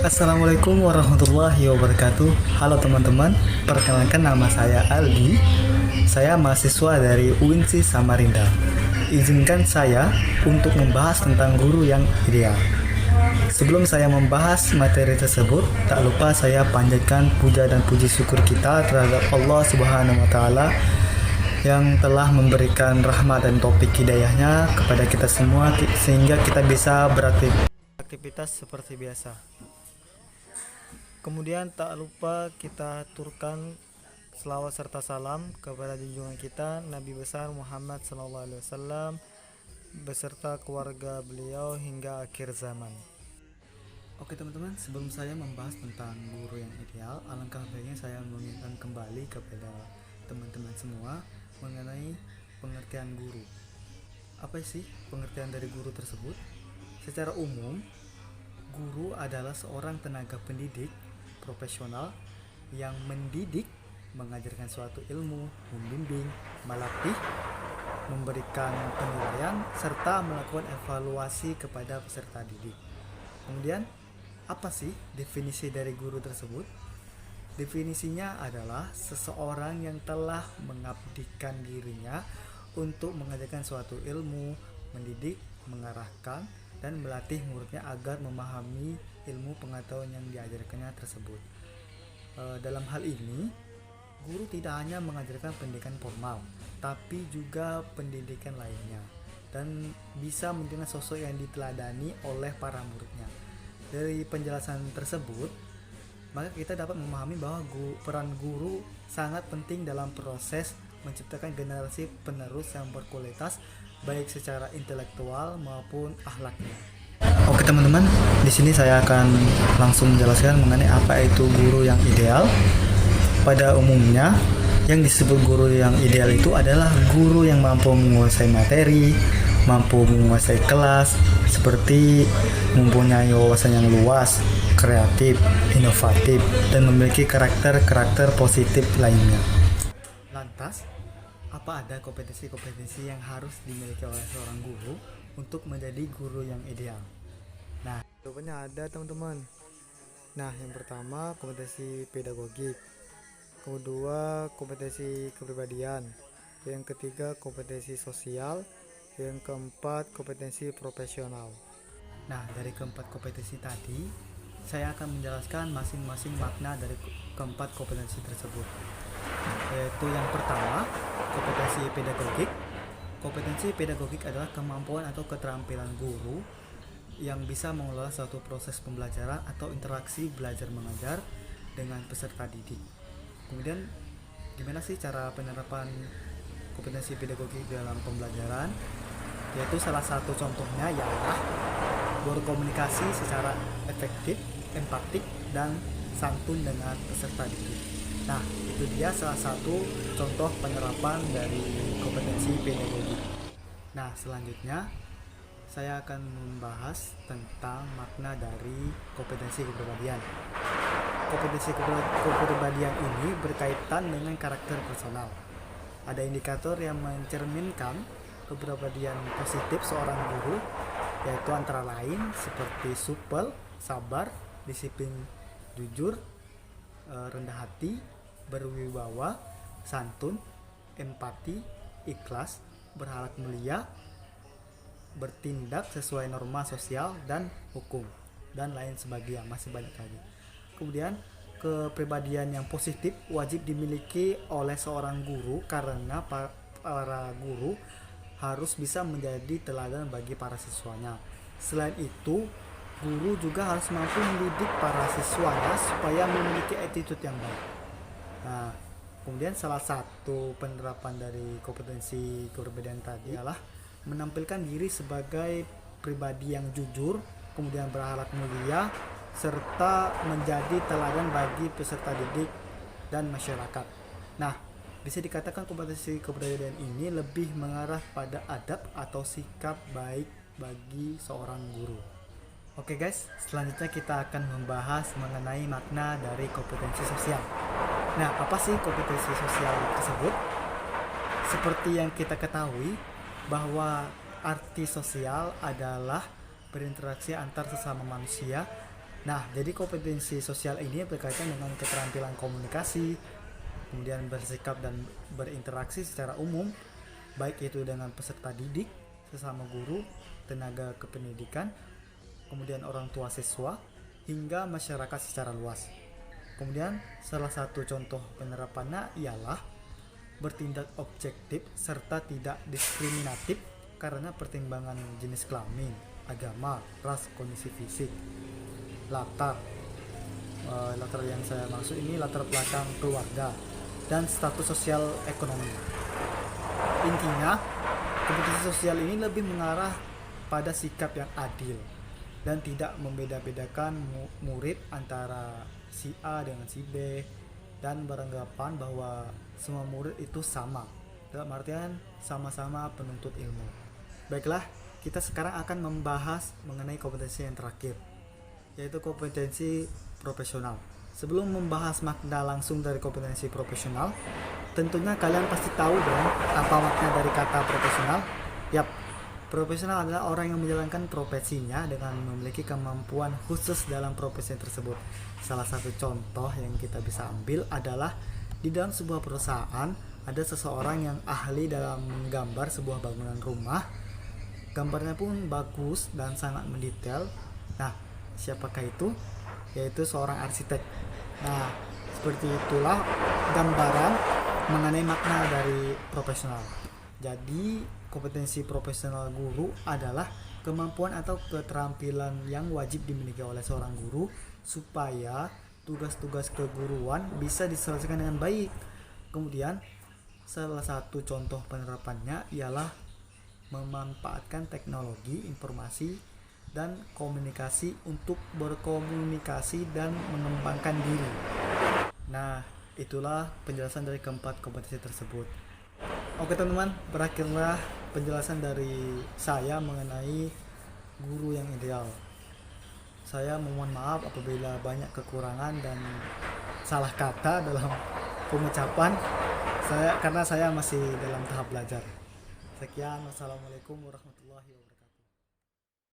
Assalamualaikum warahmatullahi wabarakatuh. Halo teman-teman, perkenalkan nama saya Aldi. Saya mahasiswa dari UINSI Samarinda. Izinkan saya untuk membahas tentang guru yang ideal. Sebelum saya membahas materi tersebut, tak lupa saya panjatkan puja dan puji syukur kita terhadap Allah Subhanahu wa taala yang telah memberikan rahmat dan topik hidayahnya kepada kita semua sehingga kita bisa beraktivitas seperti biasa. Kemudian tak lupa kita aturkan selawat serta salam kepada junjungan kita Nabi besar Muhammad SAW beserta keluarga beliau hingga akhir zaman. Oke teman-teman, sebelum saya membahas tentang guru yang ideal, alangkah baiknya saya mengingatkan kembali kepada teman-teman semua mengenai pengertian guru. Apa sih pengertian dari guru tersebut? Secara umum, guru adalah seorang tenaga pendidik profesional yang mendidik, mengajarkan suatu ilmu, membimbing, melatih, memberikan penilaian, serta melakukan evaluasi kepada peserta didik. Kemudian, apa sih definisi dari guru tersebut? Definisinya adalah seseorang yang telah mengabdikan dirinya untuk mengajarkan suatu ilmu, mendidik, mengarahkan, dan melatih muridnya agar memahami ilmu pengetahuan yang diajarkannya tersebut. Dalam hal ini, guru tidak hanya mengajarkan pendidikan formal, tapi juga pendidikan lainnya, dan bisa menjadi sosok yang diteladani oleh para muridnya. Dari penjelasan tersebut, maka kita dapat memahami bahwa peran guru sangat penting dalam proses menciptakan generasi penerus yang berkualitas baik secara intelektual maupun akhlaknya. Oke teman-teman, di sini saya akan langsung menjelaskan mengenai apa itu guru yang ideal. Pada umumnya, yang disebut guru yang ideal itu adalah guru yang mampu menguasai materi, mampu menguasai kelas, seperti mempunyai wawasan yang luas, kreatif, inovatif, dan memiliki karakter-karakter positif lainnya. Lantas, apa ada kompetensi-kompetensi yang harus dimiliki oleh seorang guru untuk menjadi guru yang ideal? Nah, jawabannya ada teman-teman. Nah, yang pertama kompetensi pedagogik, kedua kompetensi kepribadian, yang ketiga kompetensi sosial, yang keempat kompetensi profesional. Nah, dari keempat kompetensi tadi, saya akan menjelaskan masing-masing makna dari keempat kompetensi tersebut. Yaitu yang pertama, kompetensi pedagogik. Kompetensi pedagogik adalah kemampuan atau keterampilan guru yang bisa mengelola suatu proses pembelajaran atau interaksi belajar mengajar dengan peserta didik. Kemudian, gimana sih cara penerapan kompetensi pedagogik dalam pembelajaran? Yaitu salah satu contohnya ialah berkomunikasi secara efektif, empatik, dan santun dengan peserta didik. Nah, itu dia salah satu contoh penerapan dari kompetensi pedagogik. Nah, selanjutnya saya akan membahas tentang makna dari kompetensi kepribadian. Kompetensi kepribadian ini berkaitan dengan karakter personal. Ada indikator yang mencerminkan kepribadian positif seorang guru, yaitu antara lain seperti supel, sabar, disiplin, jujur, rendah hati, berwibawa, santun, empati, ikhlas, berhalak mulia, bertindak sesuai norma sosial dan hukum, dan lain sebagainya, masih banyak lagi. Kemudian, kepribadian yang positif wajib dimiliki oleh seorang guru karena para guru harus bisa menjadi teladan bagi para siswanya. Selain itu, guru juga harus mampu mendidik para siswanya supaya memiliki attitude yang baik. Nah, kemudian salah satu penerapan dari kompetensi kepribadian tadi adalah menampilkan diri sebagai pribadi yang jujur, kemudian berakhlak mulia, serta menjadi teladan bagi peserta didik dan masyarakat. Nah, bisa dikatakan kompetensi kepribadian ini lebih mengarah pada adab atau sikap baik bagi seorang guru. Oke guys, selanjutnya kita akan membahas mengenai makna dari kompetensi sosial. Nah, apa sih kompetensi sosial tersebut? Seperti yang kita ketahui, bahwa arti sosial adalah berinteraksi antar sesama manusia Nah, jadi kompetensi sosial ini berkaitan dengan keterampilan komunikasi, kemudian bersikap dan berinteraksi secara umum, baik itu dengan peserta didik, sesama guru, tenaga kependidikan, kemudian orang tua siswa, hingga masyarakat secara luas. Kemudian salah satu contoh penerapannya ialah bertindak objektif serta tidak diskriminatif karena pertimbangan jenis kelamin, agama, ras, kondisi fisik, latar yang saya maksud ini latar belakang keluarga dan status sosial ekonomi. Intinya, kompetensi sosial ini lebih mengarah pada sikap yang adil dan tidak membeda-bedakan murid antara si A dengan si B, dan beranggapan bahwa semua murid itu sama, dalam artian sama-sama penuntut ilmu. Baiklah, kita sekarang akan membahas mengenai kompetensi yang terakhir, yaitu kompetensi profesional. Sebelum membahas makna langsung dari kompetensi profesional, tentunya kalian pasti tahu dong apa makna dari kata profesional. Yap, profesional adalah orang yang menjalankan profesinya dengan memiliki kemampuan khusus dalam profesi tersebut. Salah satu contoh yang kita bisa ambil adalah di dalam sebuah perusahaan ada seseorang yang ahli dalam menggambar sebuah bangunan rumah. Gambarnya pun bagus dan sangat mendetail. Nah, siapakah itu? Yaitu seorang arsitek. Nah, seperti itulah gambaran mengenai makna dari profesional. Jadi, kompetensi profesional guru adalah kemampuan atau keterampilan yang wajib dimiliki oleh seorang guru supaya tugas-tugas keguruan bisa diselesaikan dengan baik. Kemudian, salah satu contoh penerapannya ialah memanfaatkan teknologi informasi dan komunikasi untuk berkomunikasi dan mengembangkan diri. Nah, itulah penjelasan dari keempat kompetensi tersebut. Oke teman-teman, berakhirlah penjelasan dari saya mengenai guru yang ideal. Saya mohon maaf apabila banyak kekurangan dan salah kata dalam pengucapan karena saya masih dalam tahap belajar. Sekian, wassalamualaikum warahmatullahi wabarakatuh.